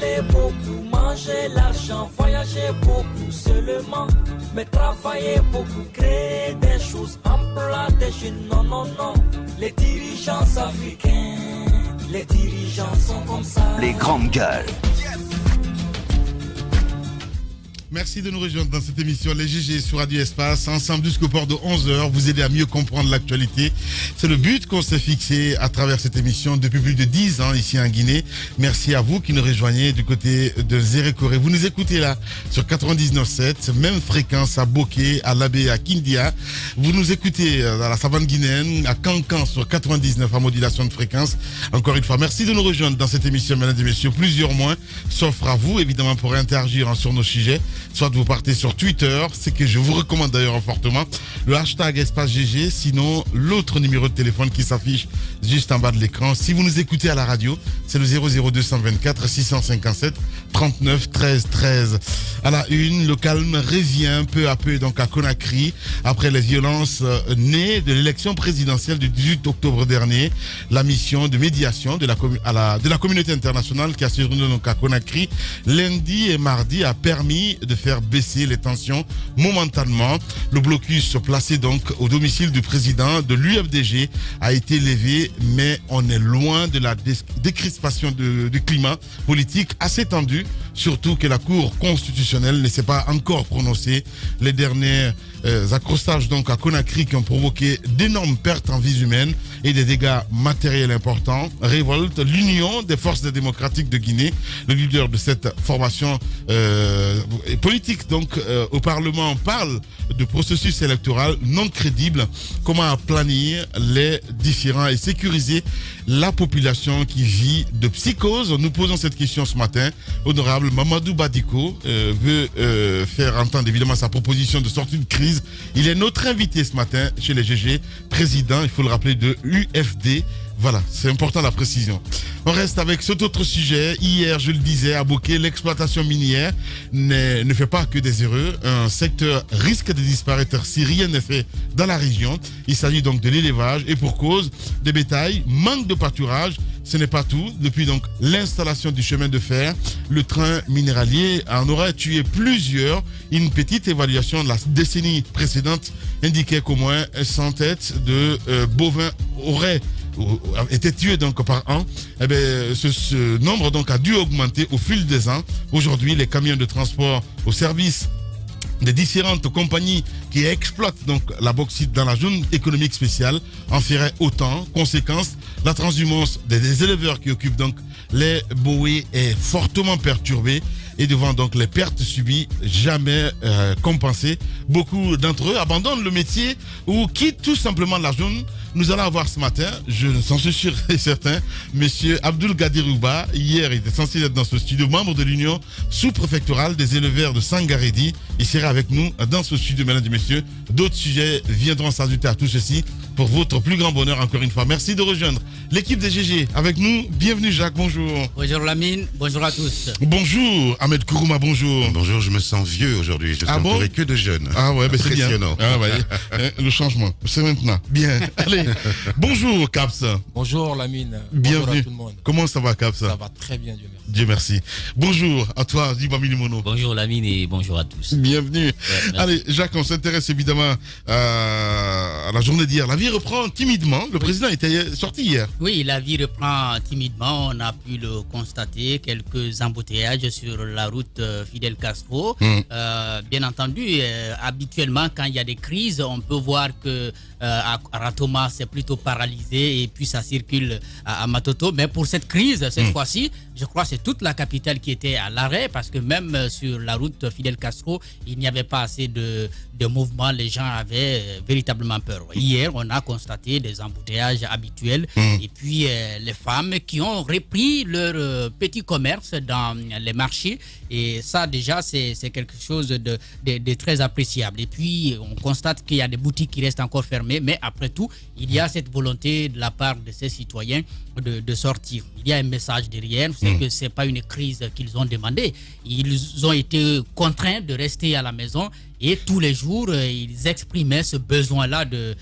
parler beaucoup, manger l'argent, voyager beaucoup seulement, mais travailler beaucoup, créer des choses, emploi des jeunes, non, non, non. Les dirigeants africains, les dirigeants sont comme ça. Les grandes gueules. Merci de nous rejoindre dans cette émission Les GG sur Radio Espace. Ensemble jusqu'au port de 11h, vous aider à mieux comprendre l'actualité. C'est le but qu'on s'est fixé à travers cette émission depuis plus de 10 ans ici en Guinée. Merci à vous qui nous rejoignez du côté de Zérékoré. Vous nous écoutez là sur 99.7, même fréquence à Boké, à Labé, à Kindia. Vous nous écoutez dans la savane guinéenne, à Cancan sur 99 à modulation de fréquence. Encore une fois, merci de nous rejoindre dans cette émission, mesdames et messieurs. Plusieurs mois s'offrent à vous, évidemment, pour interagir sur nos sujets. Soit vous partez sur Twitter, c'est que je vous recommande d'ailleurs fortement, le hashtag Espace GG, sinon l'autre numéro de téléphone qui s'affiche juste en bas de l'écran. Si vous nous écoutez à la radio, c'est le 00224 657 39 13 13. À la une, le calme revient peu à peu donc à Conakry après les violences nées de l'élection présidentielle du 18 octobre dernier. La mission de médiation de la communauté internationale qui a séjourné donc à Conakry lundi et mardi a permis de faire baisser les tensions momentanément. Le blocus placé donc au domicile du président de l'UFDG a été levé, mais on est loin de la décrispation du climat politique assez tendu, surtout que la Cour constitutionnelle ne s'est pas encore prononcée. Les derniers accrochages donc à Conakry qui ont provoqué d'énormes pertes en vies humaines et des dégâts matériels importants révoltent l'Union des forces démocratiques de Guinée. Le leader de cette formation politique donc au Parlement parle de processus électoral non crédible. Comment aplanir les différends et sécuriser la population qui vit de psychose? Nous posons cette question ce matin. Honorable Mamadou Badiko veut faire entendre évidemment sa proposition de sortie de crise. Il est notre invité ce matin chez les GG, président, il faut le rappeler, de UFD. Voilà, c'est important la précision. On reste avec cet autre sujet. Hier, je le disais, à Boké, l'exploitation minière ne fait pas que des heureux. Un secteur risque de disparaître si rien n'est fait dans la région. Il s'agit donc de l'élevage et pour cause des bétails, manque de pâturage. Ce n'est pas tout. Depuis donc l'installation du chemin de fer, le train minéralier en aurait tué plusieurs. Une petite évaluation de la décennie précédente indiquait qu'au moins 100 têtes de bovins auraient été tués donc par an. Eh bien, ce nombre donc a dû augmenter au fil des ans. Aujourd'hui, les camions de transport au service des différentes compagnies qui exploitent donc la bauxite dans la zone économique spéciale en feraient autant. Conséquence, la transhumance des éleveurs qui occupent donc les bouées est fortement perturbée et devant donc les pertes subies jamais compensées. Beaucoup d'entre eux abandonnent le métier ou quittent tout simplement la zone. Nous allons avoir ce matin, je s'en suis sûr et certain, monsieur Abdul Gadirouba. Hier, il était censé être dans ce studio, membre de l'Union sous-préfectorale des éleveurs de Sangaredi. Il sera avec nous dans ce studio, mesdames et messieurs. D'autres sujets viendront s'ajouter à tout ceci pour votre plus grand bonheur encore une fois. Merci de rejoindre l'équipe des GG avec nous. Bienvenue Jacques, bonjour. Bonjour Lamine, bonjour à tous. Bonjour Ahmed Kourouma, bonjour. Bonjour, je me sens vieux aujourd'hui, je suis entouré que de jeunes. Ah ouais, c'est bien. Ah ouais, le changement, c'est maintenant. Bien, allez. Bonjour Caps. Bonjour Lamine. Bienvenue. Bonjour à tout le monde. Comment ça va Caps? Ça va très bien, Dieu merci. Dieu merci. Bonjour à toi, Dibami Limono. Bonjour Lamine et bonjour à tous. Bienvenue. Ouais, allez, Jacques, on s'intéresse évidemment à la journée d'hier. La vie reprend timidement. Le président était sorti hier. Oui, la vie reprend timidement. On a pu le constater. Quelques embouteillages sur la route Fidel Castro. Bien entendu, habituellement, quand il y a des crises, on peut voir que à Ratoma, c'est plutôt paralysé et puis ça circule à Matoto. Mais pour cette crise, cette fois-ci, je crois que c'est toute la capitale qui était à l'arrêt parce que même sur la route Fidel Castro, il n'y avait pas assez de mouvement. Les gens avaient véritablement peur. Hier, on a constaté des embouteillages habituels et puis les femmes qui ont repris leur petit commerce dans les marchés et ça déjà c'est quelque chose de très appréciable. Et puis on constate qu'il y a des boutiques qui restent encore fermées, mais après tout, il y a cette volonté de la part de ces citoyens de sortir. Il y a un message derrière, c'est que c'est pas une crise qu'ils ont demandé. Ils ont été contraints de rester à la maison Et tous les jours, ils exprimaient ce besoin-là de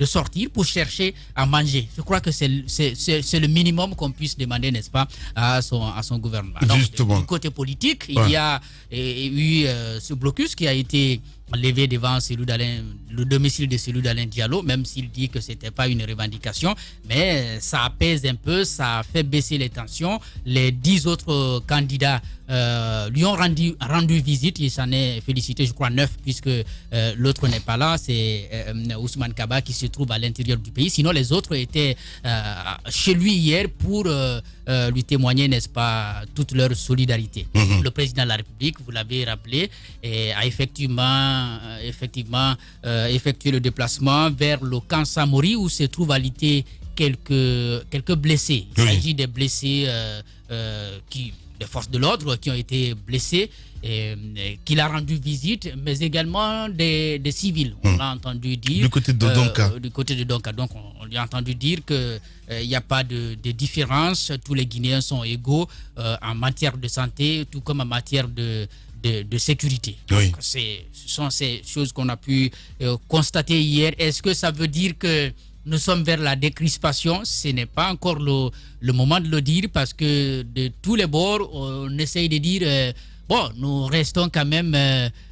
sortir pour chercher à manger. Je crois que c'est le minimum qu'on puisse demander, n'est-ce pas, à son gouvernement. Donc, justement. du côté politique, il y a eu ce blocus qui a été levé devant le domicile de Cellou d'Alain Diallo, même s'il dit que ce n'était pas une revendication, mais ça apaise un peu, ça fait baisser les tensions. Les 10 autres candidats lui ont rendu visite, il s'en est félicité, je crois 9, puisque l'autre n'est pas là, c'est Ousmane Kaba qui se trouve à l'intérieur du pays. Sinon, les autres étaient chez lui hier pour lui témoigner, n'est-ce pas, toute leur solidarité. Le président de la République, vous l'avez rappelé, a effectivement effectué le déplacement vers le camp Samori où se trouvent alité quelques blessés. Il s'agit des blessés des forces de l'ordre qui ont été blessés, qu'il a rendu visite, mais également des civils. On l'a entendu dire. Du côté de Donka. Du côté de Donka. Donc, on lui a entendu dire qu'il n'y a pas de différence. Tous les Guinéens sont égaux en matière de santé, tout comme en matière de sécurité. Oui. Donc, ce sont ces choses qu'on a pu constater hier. Est-ce que ça veut dire que nous sommes vers la décrispation? Ce n'est pas encore le moment de le dire, parce que de tous les bords, on essaye de dire nous restons quand même,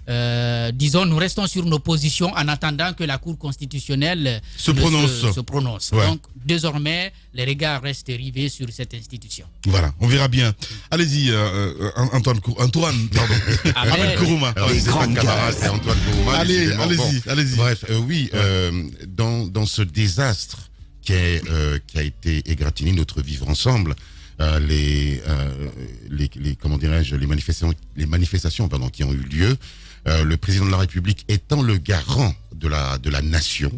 nous restons sur nos positions en attendant que la Cour constitutionnelle se prononce. Ouais. Donc, désormais, les regards restent rivés sur cette institution. Voilà, on verra bien. Allez-y, Antoine Kourouma. Alors, c'est pas Camara, c'est Antoine Kourouma. Allez-y. Bref, dans ce désastre qui a été égratigné, notre vivre ensemble, les manifestations qui ont eu lieu, le président de la République étant le garant de la nation,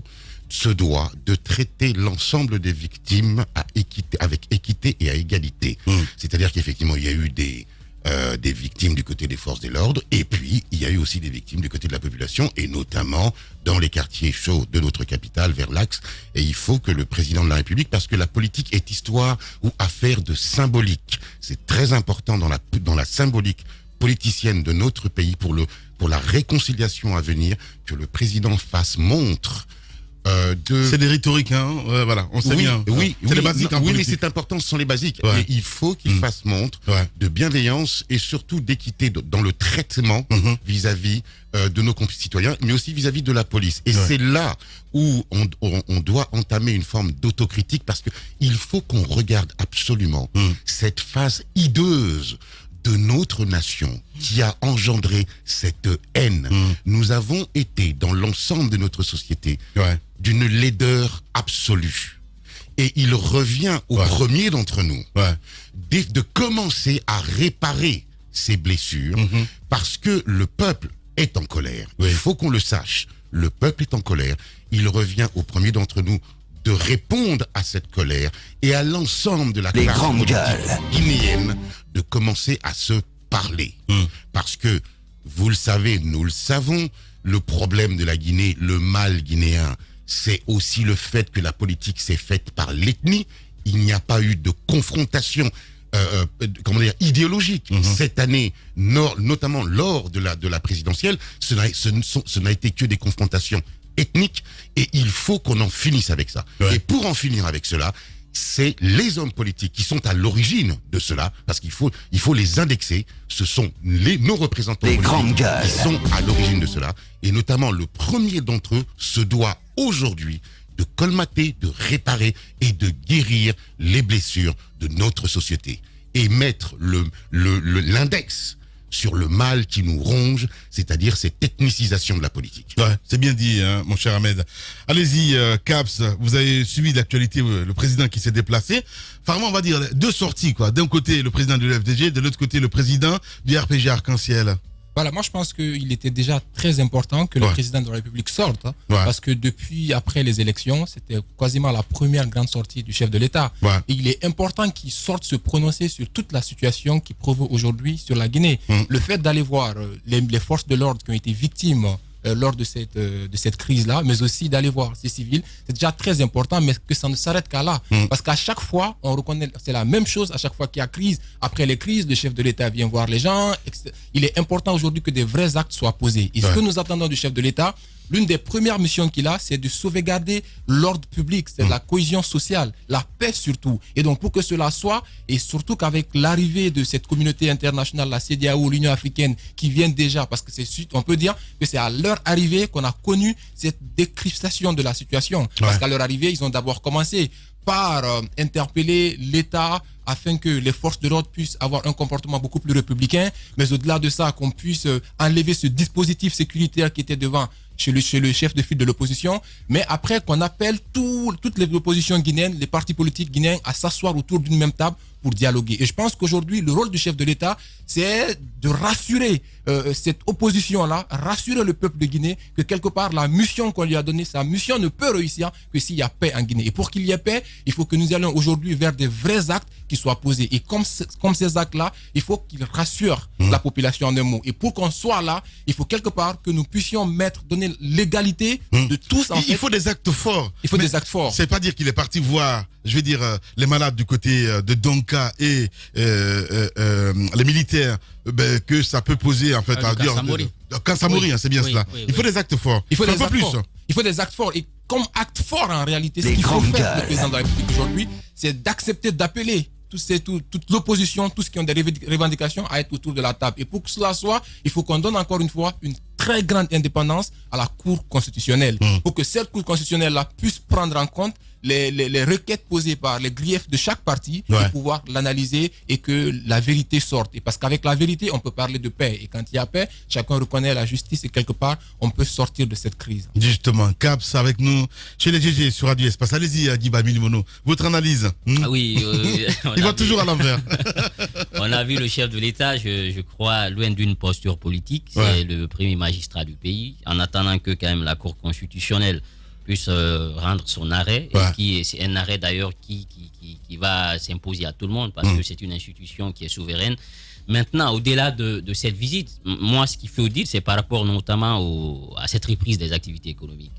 se doit de traiter l'ensemble des victimes avec équité et à égalité. C'est-à-dire qu'effectivement, il y a eu des victimes du côté des forces de l'ordre, et puis il y a eu aussi des victimes du côté de la population, et notamment dans les quartiers chauds de notre capitale, vers l'axe. Et il faut que le président de la République, parce que la politique est histoire ou affaire de symbolique, c'est très important dans la symbolique politicienne de notre pays pour la réconciliation à venir, que le président fasse montre c'est des rhétoriques, voilà, on sait bien. Oui, c'est les basiques en politique. Mais c'est important, ce sont les basiques. Ouais. Et il faut qu'il fasse montre de bienveillance et surtout d'équité dans le traitement vis-à-vis de nos concitoyens, mais aussi vis-à-vis de la police. Et c'est là où on doit entamer une forme d'autocritique, parce que il faut qu'on regarde absolument cette phase hideuse de notre nation qui a engendré cette haine. Nous avons été, dans l'ensemble de notre société, d'une laideur absolue. Et il revient au premier d'entre nous de commencer à réparer ces blessures, parce que le peuple est en colère. Il faut qu'on le sache. Le peuple est en colère. Il revient au premier d'entre nous de répondre à cette colère, et à l'ensemble de la classe politique guinéenne de commencer à se parler. Parce que, vous le savez, nous le savons, le problème de la Guinée, le mal guinéen, c'est aussi le fait que la politique s'est faite par l'ethnie. Il n'y a pas eu de confrontation idéologique. Cette année, notamment lors de la présidentielle, ce n'a été que des confrontations ethniques, et il faut qu'on en finisse avec ça. Et pour en finir avec cela, c'est les hommes politiques qui sont à l'origine de cela, parce qu'il faut les indexer. Ce sont nos représentants politiques qui sont à l'origine de cela, et notamment le premier d'entre eux se doit aujourd'hui de colmater, de réparer et de guérir les blessures de notre société, et mettre l'index sur le mal qui nous ronge, c'est-à-dire cette ethnicisation de la politique. C'est bien dit, mon cher Ahmed. Allez-y, Caps, vous avez suivi l'actualité, le président qui s'est déplacé. Enfin, on va dire deux sorties, quoi. D'un côté, le président de l'UFDG, de l'autre côté, le président du RPG Arc-en-Ciel. Voilà, moi je pense qu'il était déjà très important que le président de la République sorte, parce que après les élections, c'était quasiment la première grande sortie du chef de l'État. Et il est important qu'il sorte se prononcer sur toute la situation qui prévaut aujourd'hui sur la Guinée. Le fait d'aller voir les forces de l'ordre qui ont été victimes lors de cette crise-là, mais aussi d'aller voir ces civils. C'est déjà très important, mais que ça ne s'arrête qu'à là. Parce qu'à chaque fois, on reconnaît, c'est la même chose, à chaque fois qu'il y a crise, après les crises, le chef de l'État vient voir les gens. Il est important aujourd'hui que des vrais actes soient posés. Et ce que nous attendons du chef de l'État, l'une des premières missions qu'il a, c'est de sauvegarder l'ordre public, c'est la cohésion sociale, la paix surtout. Et donc, pour que cela soit, et surtout qu'avec l'arrivée de cette communauté internationale, la CEDEAO, l'Union africaine, qui viennent déjà, parce que on peut dire que c'est à leur arrivée qu'on a connu cette décryptation de la situation. Parce qu'à leur arrivée, ils ont d'abord commencé par interpeller l'État afin que les forces de l'ordre puissent avoir un comportement beaucoup plus républicain, mais au-delà de ça, qu'on puisse enlever ce dispositif sécuritaire qui était devant chez le chef de file de l'opposition, mais après qu'on appelle toutes les oppositions guinéennes, les partis politiques guinéens à s'asseoir autour d'une même table pour dialoguer. Et je pense qu'aujourd'hui, le rôle du chef de l'État, c'est de rassurer cette opposition-là, rassurer le peuple de Guinée que quelque part, la mission qu'on lui a donnée, sa mission ne peut réussir que s'il y a paix en Guinée. Et pour qu'il y ait paix, il faut que nous allions aujourd'hui vers des vrais actes qui soient posés. Et comme ces actes-là, il faut qu'ils rassurent la population en un mot. Et pour qu'on soit là, il faut quelque part que nous puissions donner l'égalité de tous. Il faut des actes forts. Il faut des actes forts. C'est pas dire qu'il est parti voir, je vais dire, les malades du côté de Donka et les militaires, que ça peut poser en fait à dire Kansamori, c'est bien cela. Il faut des actes forts. Il faut un peu plus. Il faut des actes forts. Et comme acte fort en réalité, ce qu'il faut faire le président de la République aujourd'hui, c'est d'accepter d'appeler toute l'opposition, tous ceux qui ont des revendications à être autour de la table. Et pour que cela soit, il faut qu'on donne encore une fois une très grande indépendance à la Cour constitutionnelle. Pour que cette Cour constitutionnelle-là puisse prendre en compte les requêtes posées par les griefs de chaque parti et pouvoir l'analyser et que la vérité sorte. Et parce qu'avec la vérité, on peut parler de paix. Et quand il y a paix, chacun reconnaît la justice et quelque part, on peut sortir de cette crise. Justement, Caps avec nous chez les GG sur Radio Espace. Allez-y, Adiba Milimono. Votre analyse. Oui. Il va toujours à l'envers. On a vu le chef de l'État, je crois, loin d'une posture politique. C'est le premier magistrat du pays. En attendant que quand même la Cour constitutionnelle puisse rendre son arrêt, et c'est un arrêt d'ailleurs qui va s'imposer à tout le monde parce que c'est une institution qui est souveraine. Maintenant, au-delà de cette visite, moi, ce qu'il faut dire, c'est par rapport notamment à cette reprise des activités économiques.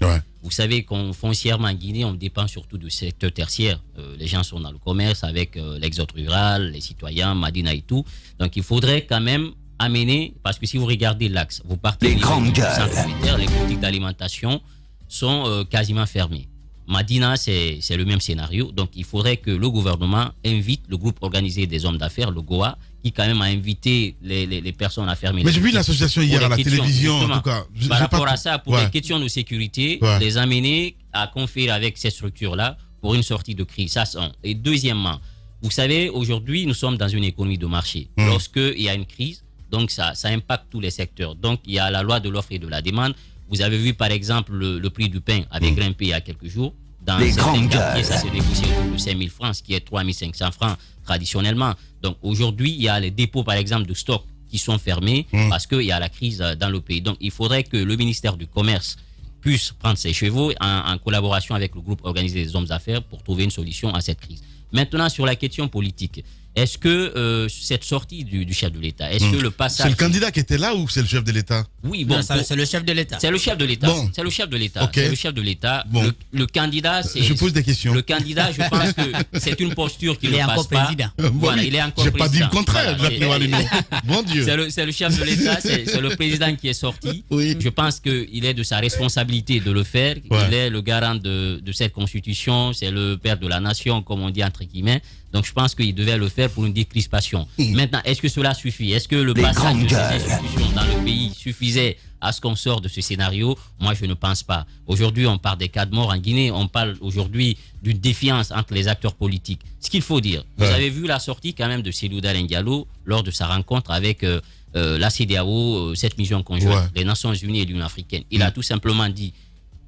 Vous savez qu'on foncièrement en Guinée, on dépend surtout du secteur tertiaire. Les gens sont dans le commerce avec l'exode rural, les citoyens, Madina et tout. Donc, il faudrait quand même amener, parce que si vous regardez l'axe, vous partez des centres militaires, les boutiques d'alimentation sont quasiment fermés. Madina, c'est le même scénario. Donc, il faudrait que le gouvernement invite le groupe organisé des hommes d'affaires, le GOA, qui quand même a invité les personnes à fermer. Mais j'ai vu l'association hier à la télévision, en tout cas. Par rapport à ça, pour les questions de sécurité, les amener à conférer avec ces structures-là pour une sortie de crise. Ça, c'est un. Et deuxièmement, vous savez, aujourd'hui, nous sommes dans une économie de marché. Lorsqu'il y a une crise, donc ça impacte tous les secteurs. Donc, il y a la loi de l'offre et de la demande. Vous avez vu, par exemple, le prix du pain avait grimpé il y a quelques jours. Dans certains quartiers, ça s'est négocié autour de 5 000 francs, ce qui est 3 500 francs traditionnellement. Donc, aujourd'hui, il y a les dépôts, par exemple, de stock qui sont fermés parce qu'il y a la crise dans le pays. Donc, il faudrait que le ministère du Commerce puisse prendre ses chevaux en collaboration avec le groupe organisé des hommes d'affaires pour trouver une solution à cette crise. Maintenant, sur la question politique, est-ce que cette sortie du chef de l'État, est-ce que le passage... C'est le candidat qui était là ou c'est le chef de l'État? Oui, bon, c'est le chef de l'État. C'est le chef de l'État. Bon. C'est le chef de l'État. Okay. C'est le chef de l'État. Bon. Le candidat, c'est... Je pose des questions. Le candidat, je pense que c'est une posture qui ne passe encore pas. président. Voilà, il est encore président. J'ai pas dit le contraire, Voilà, Jacques Walino. Mon Dieu. C'est le chef de l'État, c'est le président qui est sorti. Oui. Je pense qu'il est de sa responsabilité de le faire. Il est le garant de cette constitution. C'est le père de la nation, comme on dit entre guillemets. Donc je pense qu'il devait le faire pour une décrispation. Maintenant, est-ce que cela suffit? Est-ce que le passage de ces institutions dans le pays suffisait à ce qu'on sorte de ce scénario? Moi, je ne pense pas. Aujourd'hui, on parle des cas de mort en Guinée. On parle aujourd'hui d'une défiance entre les acteurs politiques. Ce qu'il faut dire, vous avez vu la sortie quand même de Cellou Dalein Diallo lors de sa rencontre avec la CEDEAO, cette mission conjointe, les Nations Unies et l'Union africaine. Il a tout simplement dit,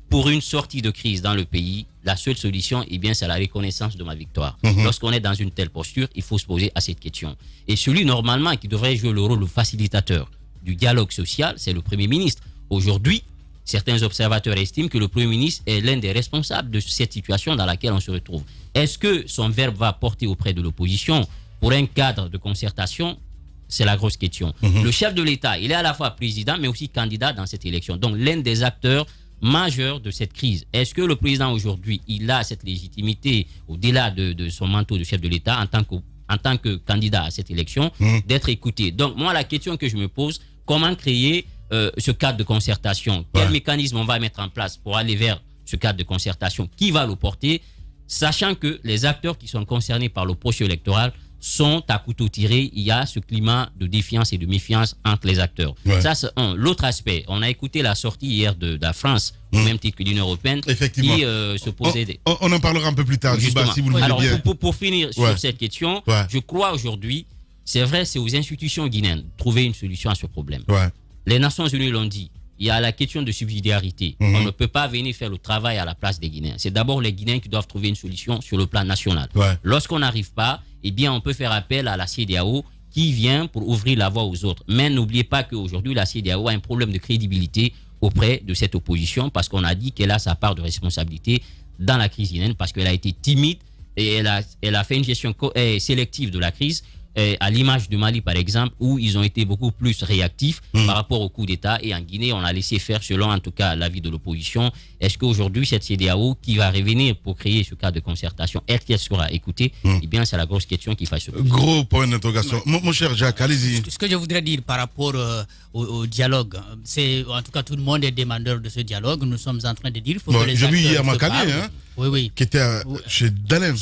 pour une sortie de crise dans le pays, la seule solution, eh bien, c'est la reconnaissance de ma victoire. Lorsqu'on est dans une telle posture, il faut se poser à cette question. Et celui, normalement, qui devrait jouer le rôle de facilitateur du dialogue social, c'est le Premier ministre. Aujourd'hui, certains observateurs estiment que le Premier ministre est l'un des responsables de cette situation dans laquelle on se retrouve. Est-ce que son verbe va porter auprès de l'opposition pour un cadre de concertation? c'est la grosse question. Le chef de l'État, il est à la fois président, mais aussi candidat dans cette élection. Donc, l'un des acteurs majeurs de cette crise. Est-ce que le président, aujourd'hui, il a cette légitimité, au-delà de son manteau de chef de l'État, en tant que candidat à cette élection, d'être écouté? Donc, moi, la question que je me pose, comment créer ce cadre de concertation? Quel mécanisme on va mettre en place pour aller vers ce cadre de concertation? Qui va le porter? Sachant que les acteurs qui sont concernés par le processus électoral sont à couteau tiré. Il y a ce climat de défiance et de méfiance entre les acteurs. Ça, c'est un. L'autre aspect, on a écouté la sortie hier de la France, au même titre que l'Union européenne, qui se posait... On en parlera un peu plus tard, Djiba, si vous le voulez bien. Alors, pour finir sur cette question, je crois aujourd'hui, c'est vrai, c'est aux institutions guinéennes de trouver une solution à ce problème. Les Nations Unies l'ont dit. Il y a la question de subsidiarité. On ne peut pas venir faire le travail à la place des Guinéens. C'est d'abord les Guinéens qui doivent trouver une solution sur le plan national. Lorsqu'on n'arrive pas, eh bien, on peut faire appel à la CEDEAO qui vient pour ouvrir la voie aux autres. Mais n'oubliez pas qu'aujourd'hui, la CEDEAO a un problème de crédibilité auprès de cette opposition parce qu'on a dit qu'elle a sa part de responsabilité dans la crise guinéenne parce qu'elle a été timide et elle a fait une gestion sélective de la crise. À l'image du Mali, par exemple, où ils ont été beaucoup plus réactifs par rapport au coup d'État. Et en Guinée, on a laissé faire, selon en tout cas l'avis de l'opposition. Est-ce qu'aujourd'hui, cette CEDEAO qui va revenir pour créer ce cadre de concertation, est-ce qu'elle sera écoutée? Eh bien, c'est la grosse question qu'il faut se poser. Gros point d'interrogation. Mon cher Jacques, allez-y. Ce que je voudrais dire par rapport au dialogue, c'est en tout cas tout le monde est demandeur de ce dialogue. Nous sommes en train de dire... J'ai vu hier Makali, oui. Qui était chez Dalin.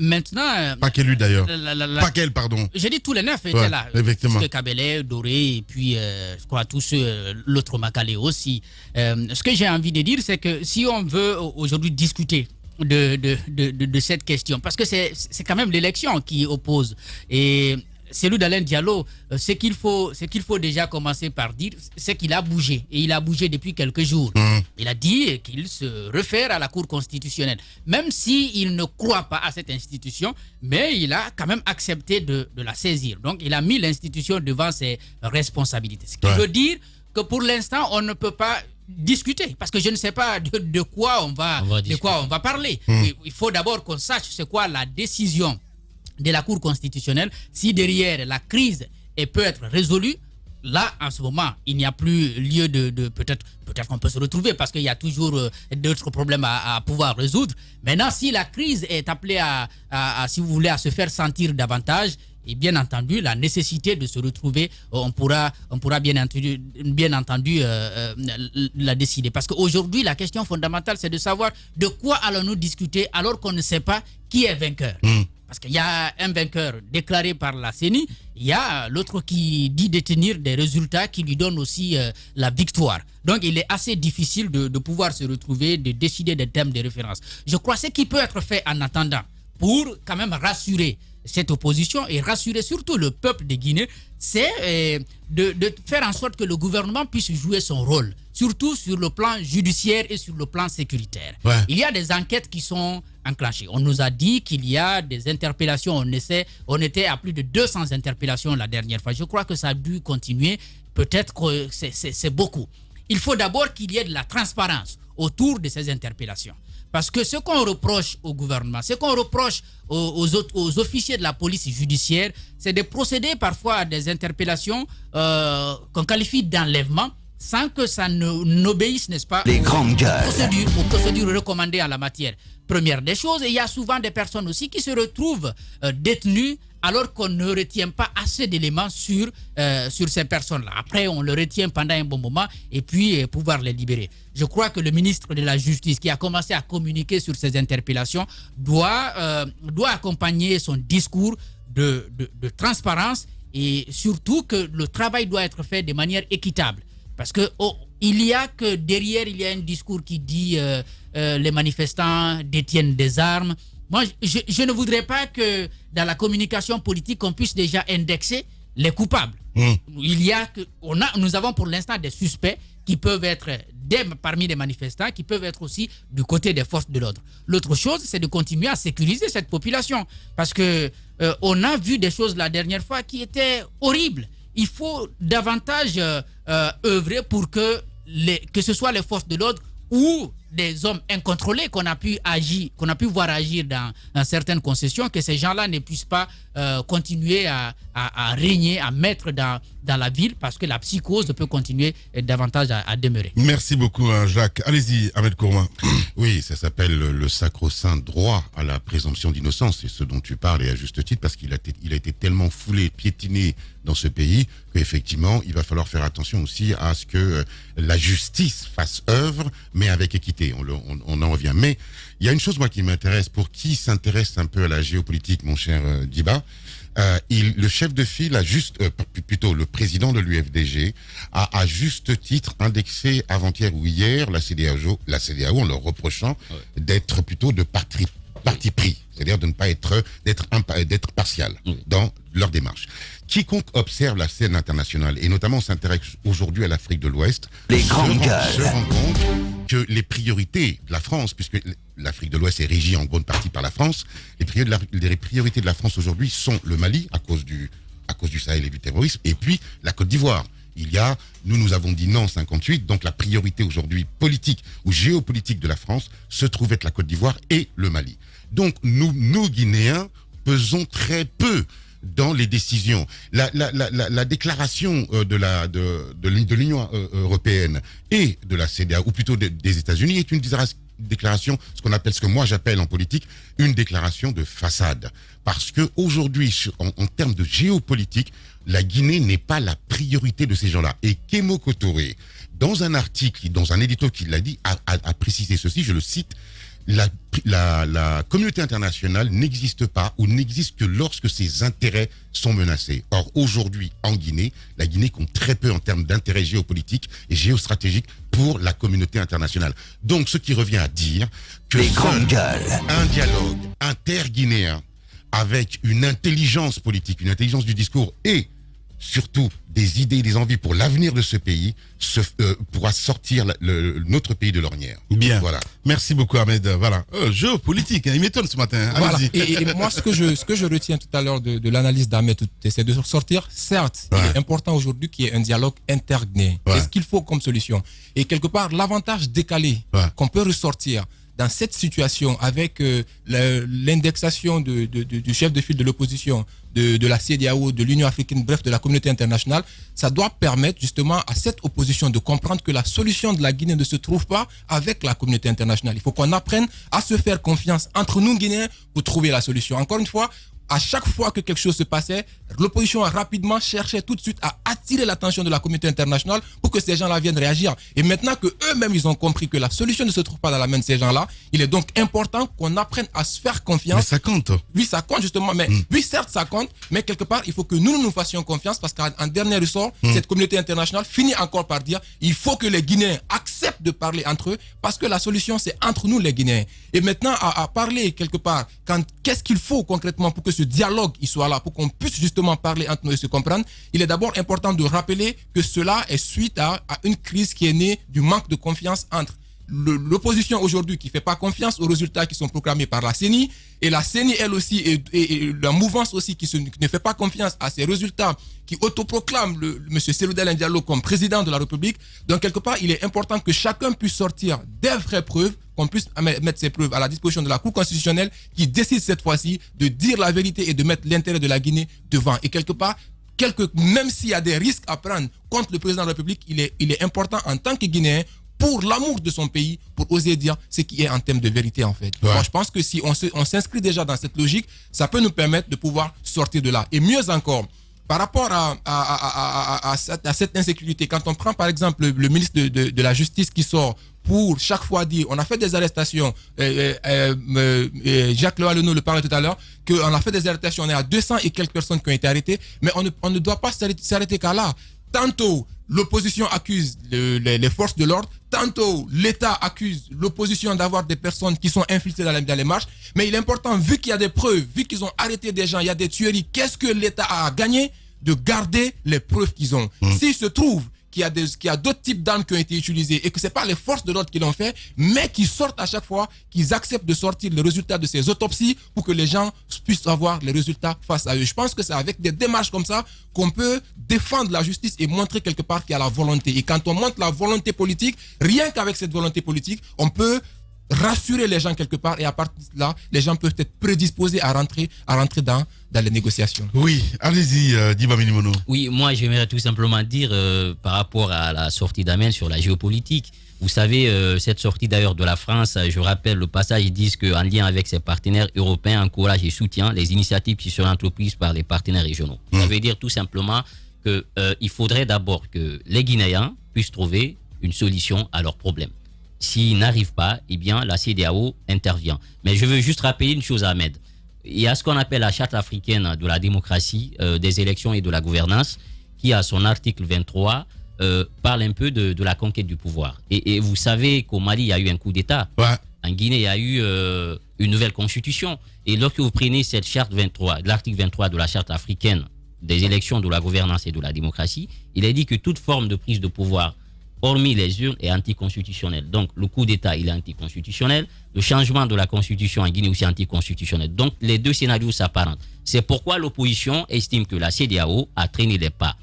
Maintenant... Pas qu'élu d'ailleurs. Pas qu'elle, pardon. J'ai dit tous les 9 étaient là. Effectivement. Kabele, Doré, et puis je crois tous ceux, l'autre Makale aussi. Ce que j'ai envie de dire, c'est que si on veut aujourd'hui discuter de cette question, parce que c'est quand même l'élection qui oppose. Et celui d'Alain Diallo, ce qu'il faut déjà commencer par dire, c'est qu'il a bougé. Et il a bougé depuis quelques jours. Il a dit qu'il se réfère à la Cour constitutionnelle. Même s'il ne croit pas à cette institution, mais il a quand même accepté de la saisir. Donc il a mis l'institution devant ses responsabilités. Ce qui veut dire que pour l'instant, on ne peut pas discuter, parce que je ne sais pas de quoi on va parler. Il faut d'abord qu'on sache c'est quoi la décision de la Cour constitutionnelle. Si derrière la crise peut être résolue, là en ce moment il n'y a plus lieu de peut-être qu'on peut se retrouver parce qu'il y a toujours d'autres problèmes à pouvoir résoudre. Maintenant, si la crise est appelée si vous voulez, à se faire sentir davantage, et bien entendu la nécessité de se retrouver, on pourra bien entendu la décider. Parce qu'aujourd'hui la question fondamentale, c'est de savoir de quoi allons-nous discuter alors qu'on ne sait pas qui est vainqueur. Parce qu'il y a un vainqueur déclaré par la CENI, il y a l'autre qui dit détenir des résultats qui lui donnent aussi la victoire. Donc il est assez difficile de pouvoir se retrouver, de décider des thèmes de référence. Je crois que ce qui peut être fait en attendant, pour quand même rassurer cette opposition et rassurer surtout le peuple de Guinée, c'est de faire en sorte que le gouvernement puisse jouer son rôle, surtout sur le plan judiciaire et sur le plan sécuritaire. Il y a des enquêtes qui sont enclenchées. On nous a dit qu'il y a des interpellations. On était à plus de 200 interpellations la dernière fois. Je crois que ça a dû continuer. Peut-être que c'est beaucoup. Il faut d'abord qu'il y ait de la transparence autour de ces interpellations. Parce que ce qu'on reproche au gouvernement, ce qu'on reproche aux officiers de la police judiciaire, c'est de procéder parfois à des interpellations qu'on qualifie d'enlèvement sans que ça n'obéisse, n'est-ce pas, aux procédures recommandées en la matière. Première des choses, il y a souvent des personnes aussi qui se retrouvent détenues alors qu'on ne retient pas assez d'éléments sur ces personnes-là. Après, on le retient pendant un bon moment et puis pouvoir les libérer. Je crois que le ministre de la Justice, qui a commencé à communiquer sur ces interpellations, doit accompagner son discours de transparence et surtout que le travail doit être fait de manière équitable. Parce que il y a que derrière, il y a un discours qui dit les manifestants détiennent des armes. Moi, je ne voudrais pas que dans la communication politique, on puisse déjà indexer les coupables. Nous avons pour l'instant des suspects qui peuvent être parmi les manifestants, qui peuvent être aussi du côté des forces de l'ordre. L'autre chose, c'est de continuer à sécuriser cette population. Parce que on a vu des choses la dernière fois qui étaient horribles. Il faut davantage œuvrer pour que ce soit les forces de l'ordre ou des hommes incontrôlés qu'on a pu voir agir dans certaines concessions, que ces gens-là ne puissent pas continuer à régner, à mettre dans la ville, parce que la psychose peut continuer davantage à demeurer. Merci beaucoup, Jacques. Allez-y, Ahmed Kourma. Oui, ça s'appelle le sacro-saint droit à la présomption d'innocence. C'est ce dont tu parles, et à juste titre, parce qu'il a été tellement foulé, piétiné dans ce pays, qu'effectivement, il va falloir faire attention aussi à ce que la justice fasse œuvre, mais avec équité. On en revient. Mais il y a une chose, moi, qui m'intéresse, pour qui s'intéresse un peu à la géopolitique, mon cher Diba. Le chef de file plutôt le président de l'UFDG a à juste titre indexé avant-hier ou hier la CEDEAO en leur reprochant d'être plutôt de parti pris, c'est-à-dire de ne pas d'être partial dans leur démarche. Quiconque observe la scène internationale, et notamment s'intéresse aujourd'hui à l'Afrique de l'Ouest, se rend compte que les priorités de la France, puisque l'Afrique de l'Ouest est régie en grande partie par la France, les priorités de la France aujourd'hui sont le Mali, à cause du Sahel et du terrorisme, et puis la Côte d'Ivoire. Nous avons dit non en 58, donc la priorité aujourd'hui politique ou géopolitique de la France se trouve être la Côte d'Ivoire et le Mali. Donc nous Guinéens, pesons très peu dans les décisions. La déclaration de l'Union européenne et de la CEDEAO, ou plutôt des États-Unis, est une déclaration, ce que moi j'appelle en politique, une déclaration de façade. Parce que aujourd'hui, en termes de géopolitique, la Guinée n'est pas la priorité de ces gens-là. Et Kémo Kotoré, dans un article, dans un édito qui l'a dit, a précisé ceci, je le cite: la communauté internationale n'existe pas ou n'existe que lorsque ses intérêts sont menacés. Or, aujourd'hui, en Guinée, la Guinée compte très peu en termes d'intérêts géopolitiques et géostratégiques pour la communauté internationale. Donc, ce qui revient à dire que un dialogue interguinéen avec une intelligence politique, une intelligence du discours et surtout des idées et des envies pour l'avenir de ce pays, pourra sortir notre pays de l'ornière. Bien. Voilà. Merci beaucoup, Ahmed. Voilà. Géopolitique, il m'étonne ce matin. Voilà. Et moi, ce que je retiens tout à l'heure de l'analyse d'Ahmed, c'est de sortir, certes, il est important aujourd'hui qu'il y ait un dialogue interguinéen. C'est ce qu'il faut comme solution. Et quelque part, l'avantage décalé qu'on peut ressortir dans cette situation, avec l'indexation du chef de file de l'opposition, de la CEDEAO, de l'Union africaine, bref, de la communauté internationale, ça doit permettre justement à cette opposition de comprendre que la solution de la Guinée ne se trouve pas avec la communauté internationale. Il faut qu'on apprenne à se faire confiance entre nous, Guinéens, pour trouver la solution. Encore une fois, à chaque fois que quelque chose se passait, l'opposition a rapidement cherché tout de suite à attirer l'attention de la communauté internationale pour que ces gens-là viennent réagir. Et maintenant que eux-mêmes, ils ont compris que la solution ne se trouve pas dans la main de ces gens-là, il est donc important qu'on apprenne à se faire confiance. Mais ça compte. Oui, ça compte justement. Mais oui, certes, ça compte. Mais quelque part, il faut que nous fassions confiance, parce qu'en dernier ressort, cette communauté internationale finit encore par dire il faut que les Guinéens acceptent de parler entre eux, parce que la solution, c'est entre nous, les Guinéens. Et maintenant, à parler quelque part, qu'est-ce qu'il faut concrètement pour que ce dialogue il soit là, pour qu'on puisse justement parler entre nous et se comprendre, il est d'abord important de rappeler que cela est suite à une crise qui est née du manque de confiance entre l'opposition aujourd'hui, qui ne fait pas confiance aux résultats qui sont proclamés par la CENI, et la CENI elle aussi, et la mouvance aussi qui ne fait pas confiance à ces résultats qui autoproclament M. Cellou Dalein Diallo comme président de la République. Donc quelque part, il est important que chacun puisse sortir des vraies preuves, qu'on puisse mettre ces preuves à la disposition de la Cour constitutionnelle, qui décide cette fois-ci de dire la vérité et de mettre l'intérêt de la Guinée devant. Et quelque part, même s'il y a des risques à prendre contre le président de la République, il est important en tant que Guinéen, pour l'amour de son pays, pour oser dire ce qui est en termes de vérité en fait. Moi, je pense que si on s'inscrit déjà dans cette logique, ça peut nous permettre de pouvoir sortir de là. Et mieux encore, par rapport à cette insécurité, quand on prend par exemple le ministre de la Justice qui sort pour chaque fois dire, on a fait des arrestations, Jacques Lenoir le parlait tout à l'heure, qu'on a fait des arrestations, on est à 200 et quelques personnes qui ont été arrêtées, mais on ne doit pas s'arrêter qu'à là. Tantôt, l'opposition accuse les forces de l'ordre, tantôt, l'État accuse l'opposition d'avoir des personnes qui sont infiltrées dans les marches. Mais il est important, vu qu'il y a des preuves, vu qu'ils ont arrêté des gens, il y a des tueries, qu'est-ce que l'État a gagné? De garder les preuves qu'ils ont. S'il se trouve qu'il y a d'autres types d'armes qui ont été utilisées et que c'est pas les forces de l'ordre qui l'ont fait, mais qui sortent à chaque fois, qu'ils acceptent de sortir les résultats de ces autopsies pour que les gens puissent avoir les résultats face à eux. Je pense que c'est avec des démarches comme ça qu'on peut défendre la justice et montrer quelque part qu'il y a la volonté. Et quand on montre la volonté politique, rien qu'avec cette volonté politique, on peut rassurer les gens quelque part et à partir de là, les gens peuvent être prédisposés à rentrer dans les négociations. Oui, allez-y, Diba Milimono. Oui, moi j'aimerais tout simplement dire par rapport à la sortie d'Amen sur la géopolitique. Vous savez, cette sortie d'ailleurs de la France, je rappelle le passage, ils disent qu'en lien avec ses partenaires européens, encourage et soutient les initiatives qui seront entreprises par les partenaires régionaux. Ça veut dire tout simplement qu'il faudrait d'abord que les Guinéens puissent trouver une solution à leurs problèmes. S'ils n'arrivent pas, eh bien, la CEDEAO intervient. Mais je veux juste rappeler une chose à Ahmed. Il y a ce qu'on appelle la charte africaine de la démocratie, des élections et de la gouvernance, qui, à son article 23, parle un peu de la conquête du pouvoir. Et vous savez qu'au Mali, il y a eu un coup d'État. Ouais. En Guinée, il y a eu une nouvelle constitution. Et lorsque vous prenez cette charte 23, l'article 23 de la charte africaine des élections, de la gouvernance et de la démocratie, il est dit que toute forme de prise de pouvoir hormis les urnes, est anticonstitutionnel. Donc, le coup d'État, il est anticonstitutionnel. Le changement de la Constitution en Guinée aussi anticonstitutionnel. Donc, les deux scénarios s'apparentent. C'est pourquoi l'opposition estime que la CEDEAO a traîné les pas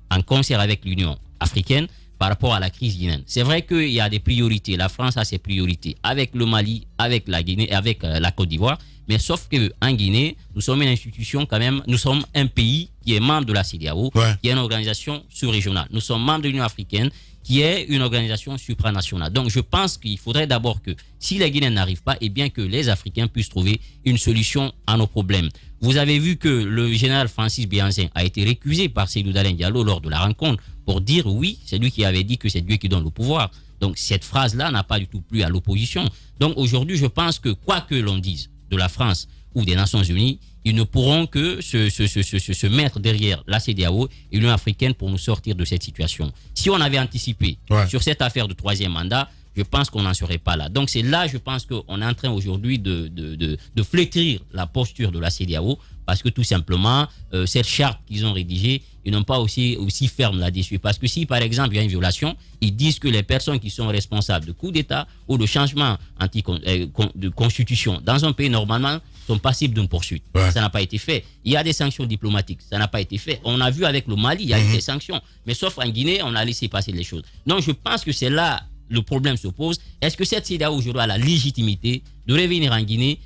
en concert avec l'Union africaine par rapport à la crise guinéenne. C'est vrai qu'il y a des priorités. La France a ses priorités avec le Mali, avec la Guinée, avec la Côte d'Ivoire. Mais sauf qu'en Guinée, nous sommes une institution quand même, nous sommes un pays qui est membre de la CEDEAO, qui est une organisation sous-régionale. Nous sommes membres de l'Union africaine, qui est une organisation supranationale. Donc je pense qu'il faudrait d'abord que, si les Guinéens n'arrivent pas, eh bien que les Africains puissent trouver une solution à nos problèmes. Vous avez vu que le général Francis Bianzin a été récusé par Seydou Dalein Diallo lors de la rencontre pour dire oui, c'est lui qui avait dit que c'est Dieu qui donne le pouvoir. Donc cette phrase-là n'a pas du tout plu à l'opposition. Donc aujourd'hui, je pense que quoi que l'on dise de la France ou des Nations Unies, ils ne pourront que se mettre derrière la CEDEAO et l'Union africaine pour nous sortir de cette situation. Si on avait anticipé sur cette affaire de troisième mandat, je pense qu'on n'en serait pas là. Donc c'est là, je pense qu'on est en train aujourd'hui de flétrir la posture de la CEDEAO parce que tout simplement, cette charte qu'ils ont rédigée, ils n'ont pas aussi ferme là-dessus. Parce que si, par exemple, il y a une violation, ils disent que les personnes qui sont responsables de coup d'État ou de changement de constitution dans un pays, normalement, sont passibles d'une poursuite. Ça n'a pas été fait. Il y a des sanctions diplomatiques. Ça n'a pas été fait. On a vu avec le Mali, il y a eu des sanctions. Mais sauf en Guinée, on a laissé passer les choses. Donc, je pense que c'est là le problème se pose. Est-ce que cette CEDEAO aujourd'hui a la légitimité de revenir en Guinée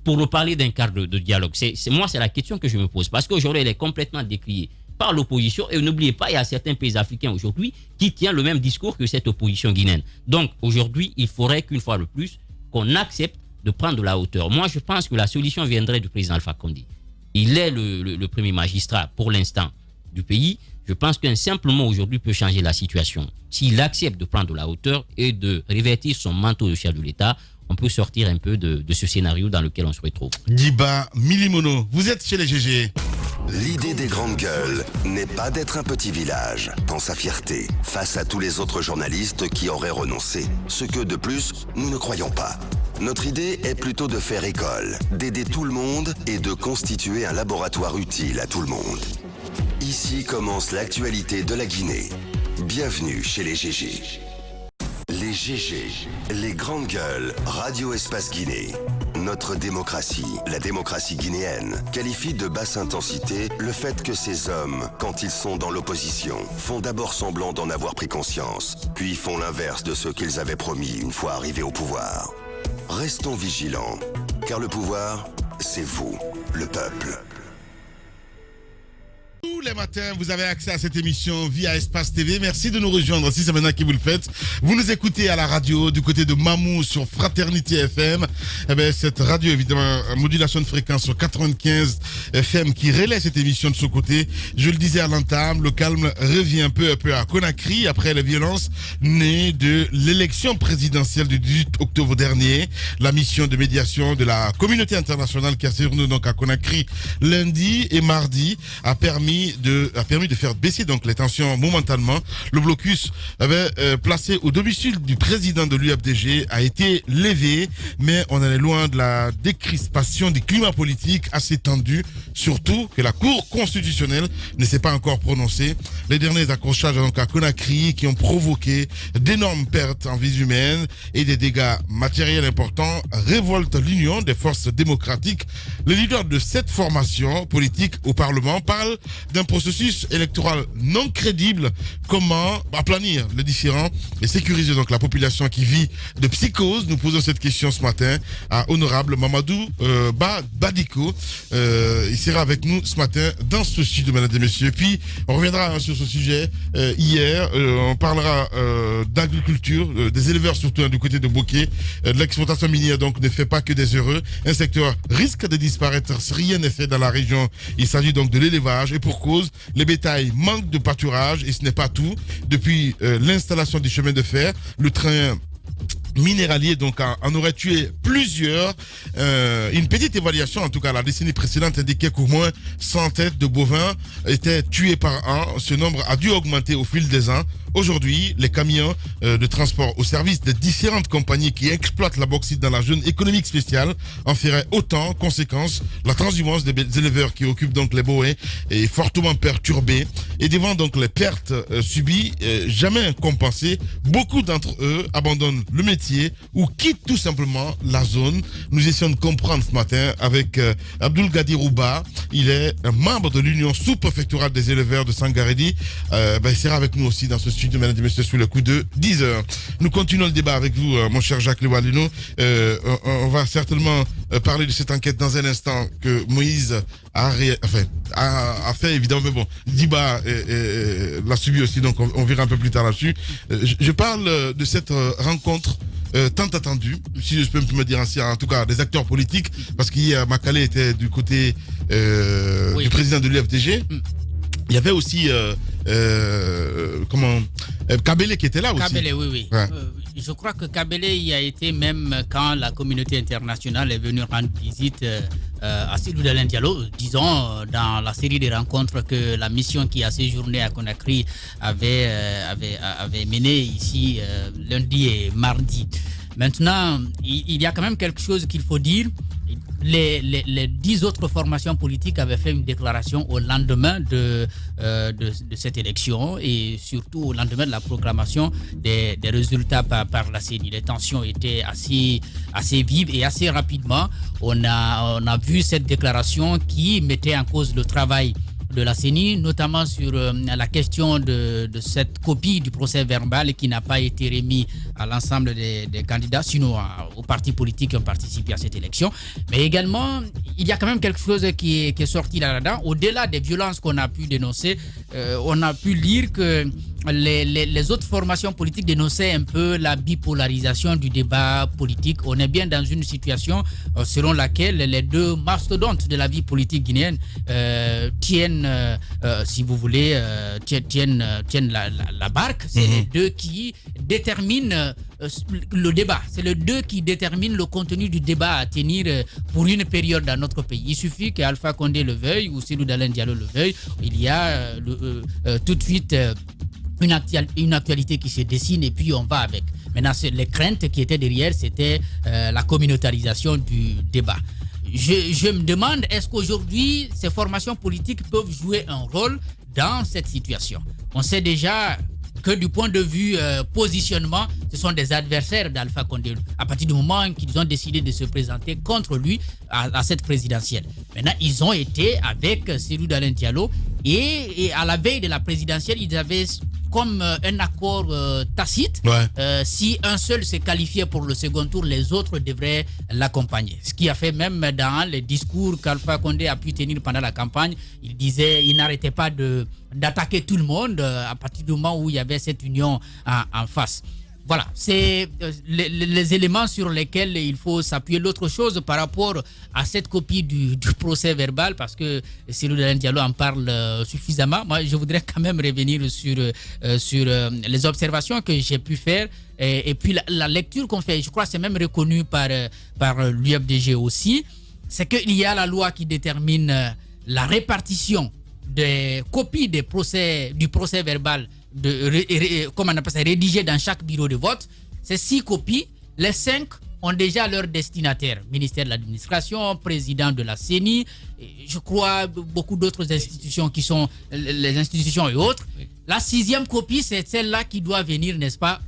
pour nous parler d'un cadre de dialogue? Moi, c'est la question que je me pose. Parce qu'aujourd'hui, elle est complètement décriée par l'opposition. Et n'oubliez pas, il y a certains pays africains aujourd'hui qui tiennent le même discours que cette opposition guinéenne. Donc, aujourd'hui, il faudrait qu'une fois de plus, qu'on accepte de prendre de la hauteur. Moi, je pense que la solution viendrait du président Alpha Condé. Il est le premier magistrat, pour l'instant, du pays. Je pense qu'un simple mot aujourd'hui peut changer la situation. S'il accepte de prendre de la hauteur et de revêtir son manteau de chef de l'État, on peut sortir un peu de ce scénario dans lequel on se retrouve. Diba Milimono, vous êtes chez les GG. L'idée des grandes gueules n'est pas d'être un petit village dans sa fierté face à tous les autres journalistes qui auraient renoncé. Ce que, de plus, nous ne croyons pas. Notre idée est plutôt de faire école, d'aider tout le monde et de constituer un laboratoire utile à tout le monde. Ici commence l'actualité de la Guinée. Bienvenue chez les GG. Les GG, les grandes gueules, Radio Espace Guinée. Notre démocratie, la démocratie guinéenne, qualifie de basse intensité le fait que ces hommes, quand ils sont dans l'opposition, font d'abord semblant d'en avoir pris conscience, puis font l'inverse de ce qu'ils avaient promis une fois arrivés au pouvoir. Restons vigilants, car le pouvoir, c'est vous, le peuple. Tous les matins, vous avez accès à cette émission via Espace TV. Merci de nous rejoindre. Si c'est maintenant que vous le faites, vous nous écoutez à la radio du côté de Mamou sur Fraternité FM. Eh bien, cette radio, évidemment, modulation de fréquence sur 95 FM qui relaie cette émission de ce côté. Je le disais à l'entame, le calme revient peu à peu à Conakry après les violences nées de l'élection présidentielle du 18 octobre dernier. La mission de médiation de la communauté internationale qui a séjourné donc à Conakry lundi et mardi a permis permis de faire baisser donc les tensions momentanément. Le blocus placé au domicile du président de l'UFDG a été levé, mais on est loin de la décrispation du climat politique assez tendu, surtout que la Cour constitutionnelle ne s'est pas encore prononcée. Les derniers accrochages donc à Conakry qui ont provoqué d'énormes pertes en vies humaines et des dégâts matériels importants révoltent l'union des forces démocratiques. Le leader de cette formation politique au Parlement parle d'un processus électoral non crédible. Comment aplanir les différends et sécuriser donc la population qui vit de psychose? Nous posons cette question ce matin à honorable Mamadou Badiko. Il sera avec nous ce matin dans ce studio, mesdames et messieurs. Puis on reviendra sur ce sujet hier. On parlera d'agriculture, des éleveurs surtout du côté de Bokeh. De l'exploitation minière donc ne fait pas que des heureux. Un secteur risque de disparaître si rien n'est fait dans la région. Il s'agit donc de l'élevage et pour cause, les bétails manquent de pâturage et ce n'est pas tout. Depuis l'installation du chemin de fer, le train minéralier donc en aurait tué plusieurs. Une petite évaluation, en tout cas la décennie précédente, indiquait qu'au moins 100 têtes de bovins étaient tuées par an. Ce nombre a dû augmenter au fil des ans. Aujourd'hui, les camions de transport au service des différentes compagnies qui exploitent la bauxite dans la zone économique spéciale en feraient autant. Conséquence, la transhumance des éleveurs qui occupent donc les bohaies est fortement perturbée. Et devant donc les pertes subies, jamais compensées, beaucoup d'entre eux abandonnent le métier ou quittent tout simplement la zone. Nous essayons de comprendre ce matin avec Abdoul Gadi Rouba. Il est membre de l'Union sous-préfectorale des éleveurs de Sangaredi. Il sera avec nous aussi dans ce studio, mesdames et messieurs, sous le coup de 10 heures. Nous continuons le débat avec vous, mon cher Jacques Lewalino. On va certainement parler de cette enquête dans un instant que Moïse a fait, évidemment, mais bon, Diba l'a subi aussi, donc on verra un peu plus tard là-dessus. Je parle de cette rencontre tant attendue, si je peux me dire ainsi, en tout cas des acteurs politiques, parce qu'hier Makale était du côté du président de l'UFDG. Il y avait aussi Kabele qui était là aussi. Kabele, oui. Ouais. Je crois que Kabele y a été même quand la communauté internationale est venue rendre visite à Cellou Dalein Diallo, disons dans la série de rencontres que la mission qui a séjourné à Conakry avait mené ici lundi et mardi. Maintenant, il y a quand même quelque chose qu'il faut dire. Les 10 autres formations politiques avaient fait une déclaration au lendemain de cette élection et surtout au lendemain de la proclamation des résultats par la CENI. Les tensions étaient assez vives et assez rapidement. On a vu cette déclaration qui mettait en cause le travail de la CENI, notamment sur la question de cette copie du procès verbal qui n'a pas été remis à l'ensemble des candidats, sinon aux partis politiques qui ont participé à cette élection. Mais également, il y a quand même quelque chose qui est sorti là-dedans. Au-delà des violences qu'on a pu dénoncer, on a pu lire que les autres formations politiques dénonçaient un peu la bipolarisation du débat politique. On est bien dans une situation selon laquelle les deux mastodontes de la vie politique guinéenne tiennent, si vous voulez, tiennent la barque. C'est les deux qui déterminent le débat. C'est les deux qui déterminent le contenu du débat à tenir pour une période dans notre pays. Il suffit qu'Alpha Condé le veuille ou Cellou Dalein Diallo le veuille. Il y a tout de suite une actualité qui se dessine et puis on va avec. Maintenant, les craintes qui étaient derrière, c'était la communautarisation du débat. Je me demande, est-ce qu'aujourd'hui, ces formations politiques peuvent jouer un rôle dans cette situation? On sait déjà que du point de vue positionnement, ce sont des adversaires d'Alpha Condé. À partir du moment qu'ils ont décidé de se présenter contre lui à cette présidentielle. Maintenant, ils ont été avec Cellou Dalein Diallo et à la veille de la présidentielle, ils avaient comme un accord tacite. Si un seul s'est qualifié pour le second tour, les autres devraient l'accompagner. Ce qui a fait même dans les discours qu'Alpha Condé a pu tenir pendant la campagne, il n'arrêtait pas d'attaquer tout le monde à partir du moment où il y avait cette union en face. Voilà, c'est les éléments sur lesquels il faut s'appuyer. L'autre chose par rapport à cette copie du procès verbal, parce que Cellou Dalein Diallo en parle suffisamment, moi je voudrais quand même revenir sur les observations que j'ai pu faire et puis la lecture qu'on fait. Je crois que c'est même reconnu par l'UFDG aussi, c'est qu'il y a la loi qui détermine la répartition des copies du procès verbal comment on appelle ça, rédigé dans chaque bureau de vote. Ces 6 copies, les 5 ont déjà leur destinataire. Ministère de l'administration, président de la CENI, je crois beaucoup d'autres institutions qui sont les institutions et autres. La 6e copie, c'est celle-là qui doit venir, n'est-ce pas,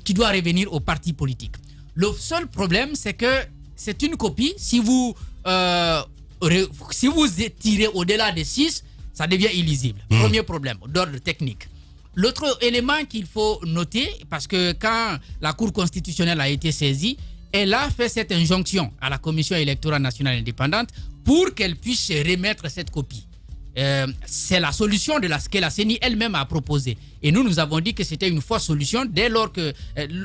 qui doit revenir aux partis politiques. Le seul problème, c'est que c'est une copie. Si vous tirez au-delà de 6, ça devient illisible. Premier problème, d'ordre technique. L'autre élément qu'il faut noter, parce que quand la Cour constitutionnelle a été saisie, elle a fait cette injonction à la Commission électorale nationale indépendante pour qu'elle puisse remettre cette copie. C'est la solution que la CENI elle-même a proposée. Et nous avons dit que c'était une fausse solution dès lors que,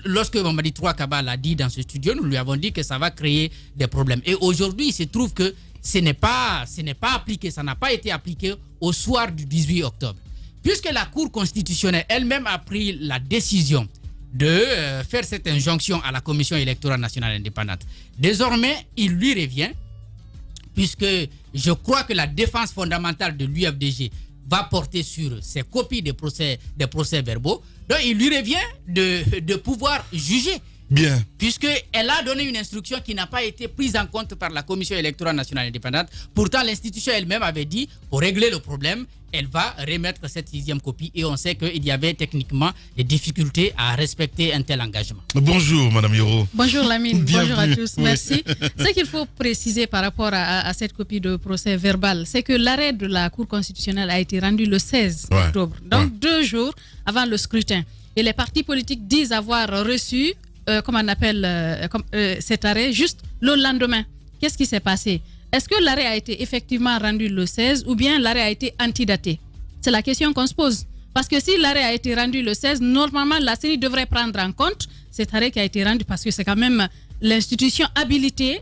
lorsque Mamadi Touakaba l'a dit dans ce studio, nous lui avons dit que ça va créer des problèmes. Et aujourd'hui, il se trouve que ce n'est pas appliqué, ça n'a pas été appliqué au soir du 18 octobre. Puisque la Cour constitutionnelle elle-même a pris la décision de faire cette injonction à la Commission électorale nationale indépendante, désormais, il lui revient, puisque je crois que la défense fondamentale de l'UFDG va porter sur ces copies des procès-verbaux, donc il lui revient de pouvoir juger. Bien. Puisqu'elle a donné une instruction qui n'a pas été prise en compte par la Commission électorale nationale indépendante. Pourtant, l'institution elle-même avait dit, pour régler le problème, elle va remettre cette 6e copie. Et on sait qu'il y avait techniquement des difficultés à respecter un tel engagement. Bonjour, Madame Yoro. Bonjour, Lamine. Bonjour à tous. Merci. Ce qu'il faut préciser par rapport à cette copie de procès verbal, c'est que l'arrêt de la Cour constitutionnelle a été rendu le 16 octobre. Donc, 2 jours avant le scrutin. Et les partis politiques disent avoir reçu comment on appelle cet arrêt juste le lendemain. Qu'est-ce qui s'est passé? Est-ce que l'arrêt a été effectivement rendu le 16 ou bien l'arrêt a été antidaté? C'est la question qu'on se pose. Parce que si l'arrêt a été rendu le 16, normalement la CENI devrait prendre en compte cet arrêt qui a été rendu parce que c'est quand même l'institution habilitée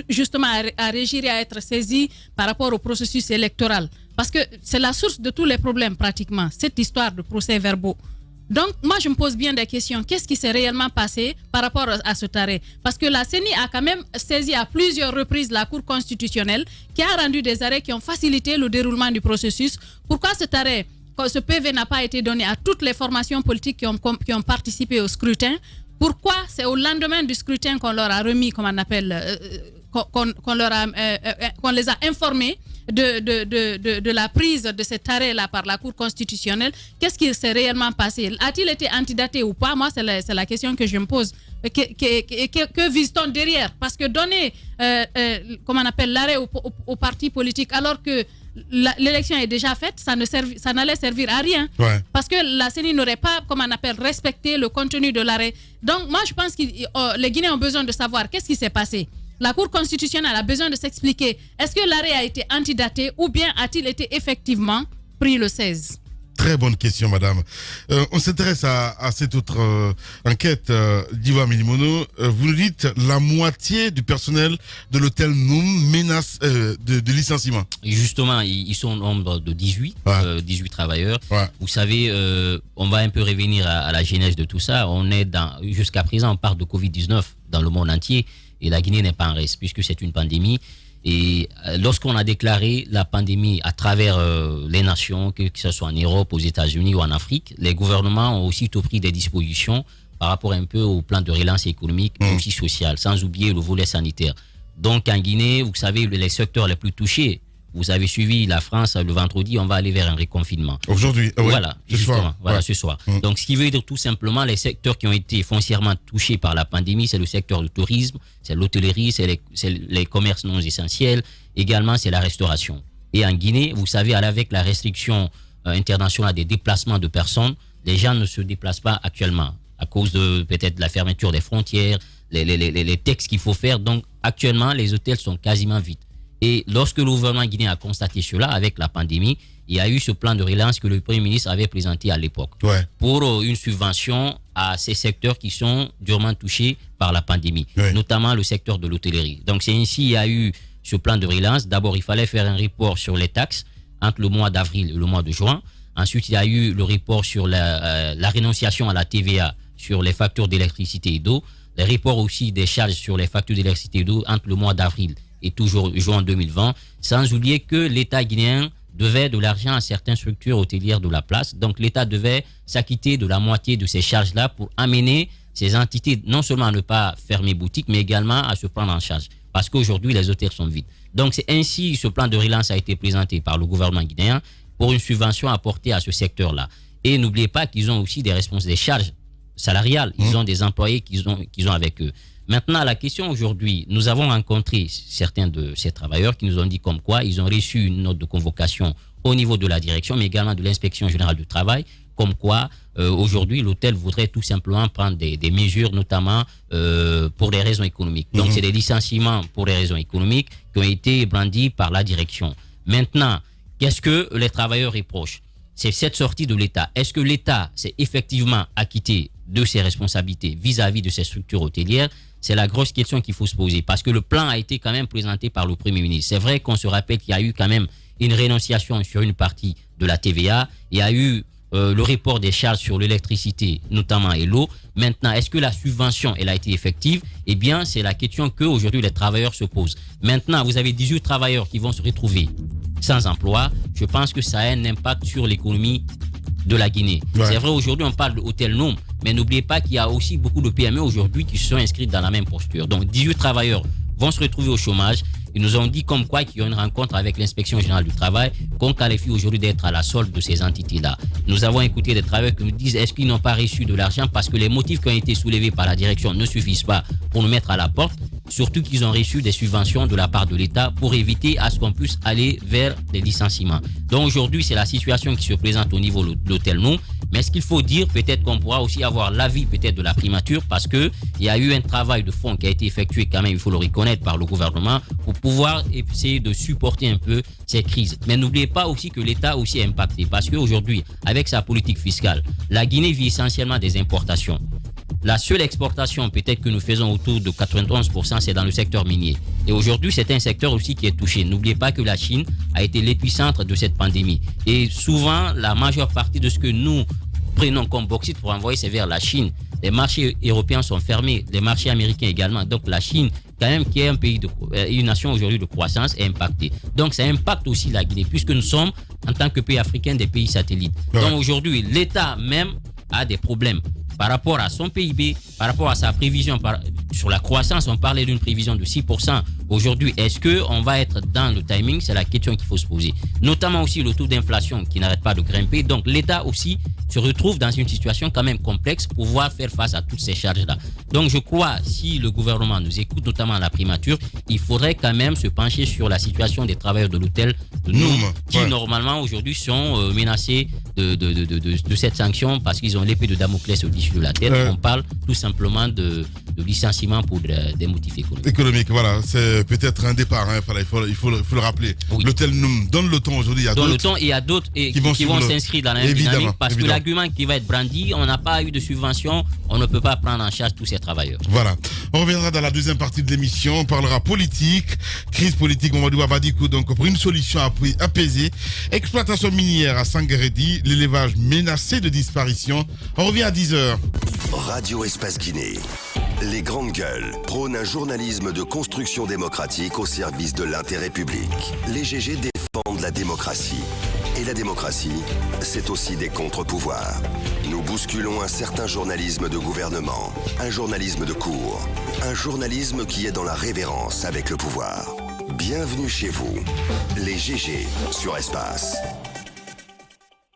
justement à régir et à être saisie par rapport au processus électoral. Parce que c'est la source de tous les problèmes pratiquement, cette histoire de procès-verbaux. Donc, moi, je me pose bien des questions. Qu'est-ce qui s'est réellement passé par rapport à cet arrêt? Parce que la CENI a quand même saisi à plusieurs reprises la Cour constitutionnelle qui a rendu des arrêts qui ont facilité le déroulement du processus. Pourquoi cet arrêt, ce PV n'a pas été donné à toutes les formations politiques qui ont participé au scrutin? Pourquoi c'est au lendemain du scrutin qu'on leur a remis, comme on appelle, qu'on les a informés de la prise de cet arrêt-là par la Cour constitutionnelle? Qu'est-ce qui s'est réellement passé? A-t-il été antidaté ou pas? Moi, c'est la question que je me pose. Que vise-t-on derrière? Parce que donner, comment on appelle, l'arrêt aux partis politiques alors que l'élection est déjà faite, ça n'allait servir à rien. Ouais. Parce que la CENI n'aurait pas, comment on appelle, respecté le contenu de l'arrêt. Donc, moi, je pense que les Guinéens ont besoin de savoir qu'est-ce qui s'est passé. La Cour constitutionnelle a besoin de s'expliquer. Est-ce que l'arrêt a été antidaté ou bien a-t-il été effectivement pris le 16? Très bonne question, madame. On s'intéresse à cette autre enquête d'Iwa Milimono. Vous nous dites la moitié du personnel de l'hôtel Noum menace de licenciement. Justement, ils sont au nombre de 18, 18 travailleurs. Ouais. Vous savez, on va un peu revenir à la genèse de tout ça. On est jusqu'à présent, on parle de Covid-19 dans le monde entier et la Guinée n'est pas en reste puisque c'est une pandémie. Et lorsqu'on a déclaré la pandémie à travers les nations, que ce soit en Europe, aux États-Unis ou en Afrique, les gouvernements ont aussitôt pris des dispositions par rapport un peu au plan de relance économique, mais aussi social, sans oublier le volet sanitaire. Donc en Guinée, vous savez, les secteurs les plus touchés, vous avez suivi la France le vendredi, on va aller vers un reconfinement. Aujourd'hui, voilà, ce soir. Donc ce qui veut dire tout simplement, les secteurs qui ont été foncièrement touchés par la pandémie, c'est le secteur du tourisme, c'est l'hôtellerie, c'est les commerces non essentiels, également c'est la restauration. Et en Guinée, vous savez, avec la restriction internationale des déplacements de personnes, les gens ne se déplacent pas actuellement à cause de peut-être la fermeture des frontières, les textes qu'il faut faire. Donc actuellement, les hôtels sont quasiment vides. Et lorsque le gouvernement guinéen a constaté cela avec la pandémie, il y a eu ce plan de relance que le Premier ministre avait présenté à l'époque pour une subvention à ces secteurs qui sont durement touchés par la pandémie, notamment le secteur de l'hôtellerie. Donc c'est ainsi qu'il y a eu ce plan de relance. D'abord, il fallait faire un report sur les taxes entre le mois d'avril et le mois de juin. Ensuite, il y a eu le report sur la renonciation à la TVA sur les factures d'électricité et d'eau, le report aussi des charges sur les factures d'électricité et d'eau entre le mois d'avril et toujours juin 2020, sans oublier que l'État guinéen devait de l'argent à certaines structures hôtelières de la place. Donc l'État devait s'acquitter de la moitié de ces charges-là pour amener ces entités non seulement à ne pas fermer boutique, mais également à se prendre en charge. Parce qu'aujourd'hui, les hôtels sont vides. Donc c'est ainsi ce plan de relance a été présenté par le gouvernement guinéen pour une subvention apportée à ce secteur-là. Et n'oubliez pas qu'ils ont aussi des charges salariales. Ils ont des employés qu'ils ont avec eux. Maintenant, la question aujourd'hui, nous avons rencontré certains de ces travailleurs qui nous ont dit comme quoi ils ont reçu une note de convocation au niveau de la direction, mais également de l'inspection générale du travail, comme quoi aujourd'hui l'hôtel voudrait tout simplement prendre des mesures, notamment pour des raisons économiques. Donc c'est des licenciements pour des raisons économiques qui ont été brandis par la direction. Maintenant, qu'est-ce que les travailleurs reprochent? C'est cette sortie de l'État. Est-ce que l'État s'est effectivement acquitté de ses responsabilités vis-à-vis de ces structures hôtelières? C'est la grosse question qu'il faut se poser, parce que le plan a été quand même présenté par le Premier ministre. C'est vrai qu'on se rappelle qu'il y a eu quand même une renonciation sur une partie de la TVA. Il y a eu le report des charges sur l'électricité, notamment et l'eau. Maintenant, est-ce que la subvention, elle a été effective? Eh bien, c'est la question qu'aujourd'hui les travailleurs se posent. Maintenant, vous avez 18 travailleurs qui vont se retrouver sans emploi. Je pense que ça a un impact sur l'économie de la Guinée. Ouais. C'est vrai, aujourd'hui, on parle d'hôtel Nom, mais n'oubliez pas qu'il y a aussi beaucoup de PME aujourd'hui qui se sont inscrites dans la même posture. Donc, 18 travailleurs vont se retrouver au chômage. Ils nous ont dit comme quoi qu'il y a une rencontre avec l'inspection générale du travail qu'on qualifie aujourd'hui d'être à la solde de ces entités-là. Nous avons écouté des travailleurs qui nous disent est-ce qu'ils n'ont pas reçu de l'argent parce que les motifs qui ont été soulevés par la direction ne suffisent pas pour nous mettre à la porte, surtout qu'ils ont reçu des subventions de la part de l'État pour éviter à ce qu'on puisse aller vers des licenciements. Donc aujourd'hui, c'est la situation qui se présente au niveau de l'hôtel Non. Mais ce qu'il faut dire, peut-être qu'on pourra aussi avoir l'avis peut-être de la primature parce qu'il y a eu un travail de fond qui a été effectué quand même, il faut le reconnaître, par le gouvernement pour pouvoir essayer de supporter un peu ces crises. Mais n'oubliez pas aussi que l'État aussi est impacté parce qu'aujourd'hui, avec sa politique fiscale, la Guinée vit essentiellement des importations. La seule exportation peut-être que nous faisons autour de 91%, c'est dans le secteur minier. Et aujourd'hui, c'est un secteur aussi qui est touché. N'oubliez pas que la Chine a été l'épicentre de cette pandémie. Et souvent, la majeure partie de ce que nous prenons comme bauxite pour envoyer, c'est vers la Chine. Les marchés européens sont fermés, les marchés américains également. Donc la Chine, quand même, qui est un pays une nation aujourd'hui de croissance, est impactée. Donc ça impacte aussi la Guinée, puisque nous sommes, en tant que pays africain, des pays satellites. Ouais. Donc aujourd'hui, l'État même a des problèmes par rapport à son PIB, par rapport à sa prévision sur la croissance. On parlait d'une prévision de 6%. Aujourd'hui, est-ce qu'on va être dans le timing? C'est la question qu'il faut se poser. Notamment aussi le taux d'inflation qui n'arrête pas de grimper. Donc l'État aussi se retrouve dans une situation quand même complexe pour pouvoir faire face à toutes ces charges-là. Donc je crois, si le gouvernement nous écoute, notamment à la primature, il faudrait quand même se pencher sur la situation des travailleurs de l'hôtel de Noum, qui normalement aujourd'hui sont menacés de cette sanction parce qu'ils ont l'épée de Damoclès au-dessus de la tête. On parle tout simplement de licenciement pour des motifs économiques. Voilà, c'est peut-être un départ, hein, il faut le rappeler. Oui. L'hôtel Noum donne le ton aujourd'hui, il y a d'autres qui vont s'inscrire dans la même dynamique parce que l'argument qui va être brandi, on n'a pas eu de subvention, on ne peut pas prendre en charge tous ces travailleurs. Voilà, on reviendra dans la deuxième partie de l'émission, on parlera politique, crise politique, Mamadou Abadikou, donc pour une solution apaisée, exploitation minière à Sangaredi, l'élevage menacé de disparition. On revient à 10h. Radio Espace Guinée. Les grandes gueules prônent un journalisme de construction démocratique au service de l'intérêt public. Les GG défendent la démocratie. Et la démocratie, c'est aussi des contre-pouvoirs. Nous bousculons un certain journalisme de gouvernement, un journalisme de cour, un journalisme qui est dans la révérence avec le pouvoir. Bienvenue chez vous, les GG sur Espace.